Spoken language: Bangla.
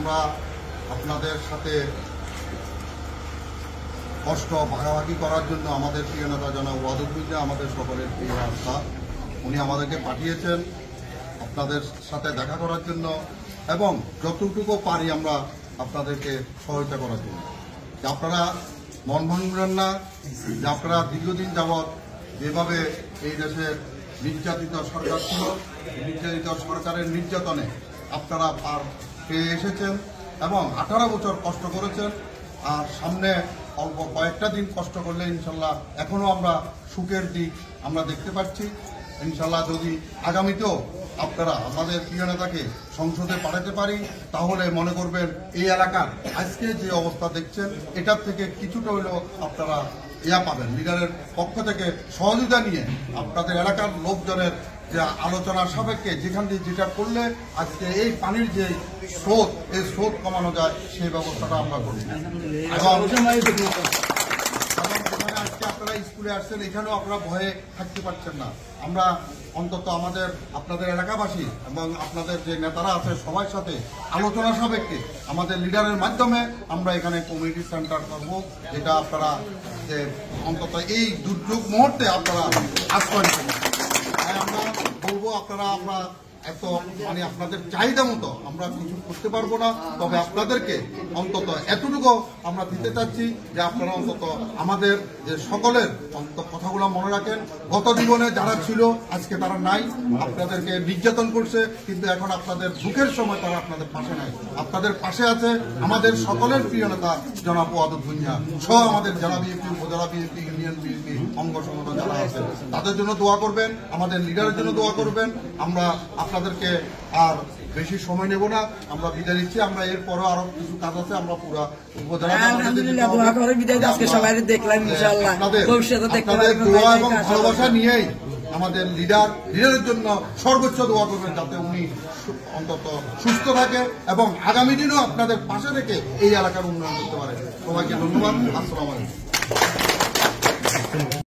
আমরা আপনাদের সাথে কষ্ট ভাগাভাগি করার জন্য আমাদের প্রিয় নেতা জনাব ওয়াদুদ মির্জা, আমাদের সকলের প্রিয় আস্থা, উনি আমাদেরকে পাঠিয়েছেন আপনাদের সাথে দেখা করার জন্য এবং যতটুকু পারি আমরা আপনাদেরকে সহায়তা করার জন্য। আপনারা মন ভাঙবেন না যে আপনারা দীর্ঘদিন যাবৎ যেভাবে এই দেশের নির্যাতিত সরকার ছিল, নির্যাতিত সরকারের নির্যাতনে আপনারা পার পেয়ে এসেছেন এবং 18 বছর কষ্ট করেছেন। আর সামনে অল্প কয়েকটা দিন কষ্ট করলে ইনশাল্লাহ এখনও আমরা সুখের দিক আমরা দেখতে পাচ্ছি। ইনশাল্লাহ যদি আগামীতেও আপনারা আমাদের প্রিয় নেতাকে সংসদে পাঠাতে পারি, তাহলে মনে করবেন এই এলাকার আজকে যে অবস্থা দেখছেন এটার থেকে কিছুটা হলেও আপনারা পাবেন। লিডারের পক্ষ থেকে সহযোগিতা নিয়ে আপনাদের এলাকার লোকজনের যে আলোচনার সাপেক্ষে যেখান দিয়ে যেটা করলে আজকে এই পানির যে স্রোত, এই স্রোত কমানো যায় সেই ব্যবস্থাটা আমরা করি। আজকে আপনারা স্কুলে আসছেন, এখানেও আপনারা ভয়ে থাকতে পারছেন না। আমরা অন্তত আপনাদের এলাকাবাসী এবং আপনাদের যে নেতারা আছে সবার সাথে আলোচনা সাপেক্ষে আমাদের লিডারের মাধ্যমে আমরা এখানে কমিউনিটি সেন্টার করব, যেটা আপনারা যে অন্তত এই দুর্যোগ মুহূর্তে আপনারা আশ্রয় নেবেন। আমরা বলবো আমরা এত আপনাদের চাহিদা মতো আমরা কিছু করতে পারবো না, তবে আপনাদেরকে অন্তত এতটুকু আমরা দিতে চাচ্ছি যে আপনারা অন্তত আমাদের যে সকলের কথাগুলো মনে রাখেন। গত জীবনে যারা ছিল আজকে তারা নাই, আপনাদেরকে নির্যাতন করছে, কিন্তু এখন আপনাদের দুঃখের সময় তারা আপনাদের পাশে নাই। আপনাদের পাশে আছে আমাদের সকলের প্রিয় নেতা জনাব ওয়াদুদ মির্জা সহ আমাদের জেলা বিএনপি, উপজেলা বিএনপি, ইউনিয়ন বিএনপি অঙ্গ সংগঠন যারা আছে তাদের জন্য দোয়া করবেন, আমাদের লিডারের জন্য দোয়া করবেন। আমরা আপনাদেরকে আর বেশি সময় নেব না, আমরা বিদায় নিচ্ছি। আমরা এরপরও আরো কিছু কাজ আছে, আমরা পুরো উপজেলা দোয়া এবং ভালোবাসা নিয়েই আমাদের লিডারের জন্য সর্বোচ্চ দোয়া করবেন, যাতে উনি অন্তত সুস্থ থাকে এবং আগামী দিনেও আপনাদের পাশে রেখে এই এলাকার উন্নয়ন করতে পারে। সবাইকে ধন্যবাদ। আসসালামু আলাইকুম।